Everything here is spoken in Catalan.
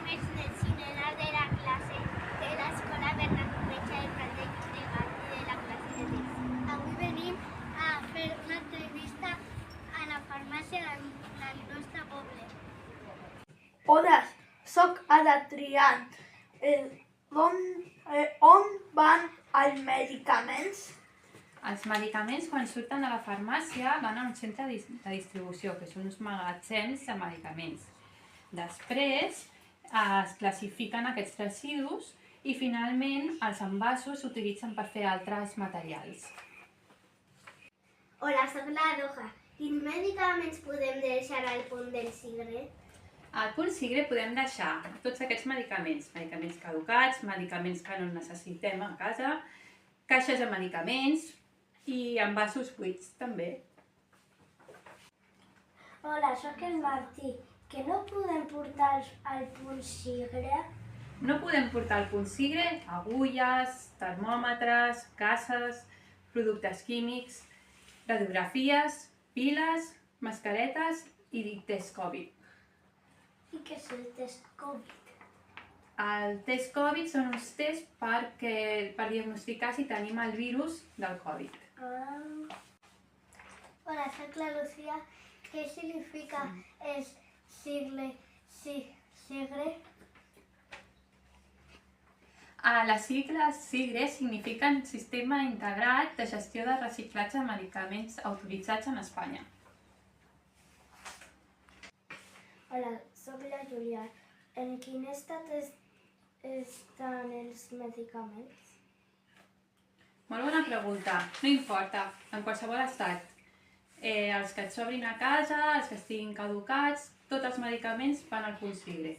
més nena de la classe de l'escola Bernat Covella de Prat de Llobregat i de la classe de text. Avui venim a fer una entrevista a la farmàcia del nostre poble. Hola, soc Adrián. On van els medicaments? Els medicaments, quan surten de la farmàcia, van a un centre de distribució, que són uns magatzems de medicaments. Després es classifiquen aquests residus i finalment els envasos s'utilitzen per fer altres materials. Hola, soc la Roja. Quins medicaments podem deixar al punt del Sigre? Al punt Sigre podem deixar tots aquests medicaments caducats, medicaments que no necessitem a casa, caixes de medicaments i envasos buits també. Hola, sóc el Martí. Que no podem portar al punt Sigre? No podem portar al punt Sigre agulles, termòmetres, gases, productes químics, radiografies, piles, mascaretes i test Covid. I què és el test Covid? El test Covid són uns tests per diagnosticar si tenim el virus del Covid. Hola, soc la Lucía. Què significa el Sigre? Les sigles SIGRE signifiquen Sistema Integrat de Gestió de Reciclatge de Medicaments autoritzats en Espanya. Hola, soc la Júlia. En quin estat estan els medicaments? Molt bona pregunta. No importa, en qualsevol estat. Els que et sobrin a casa, els que estiguin caducats, tots els medicaments van al punt SIGRE.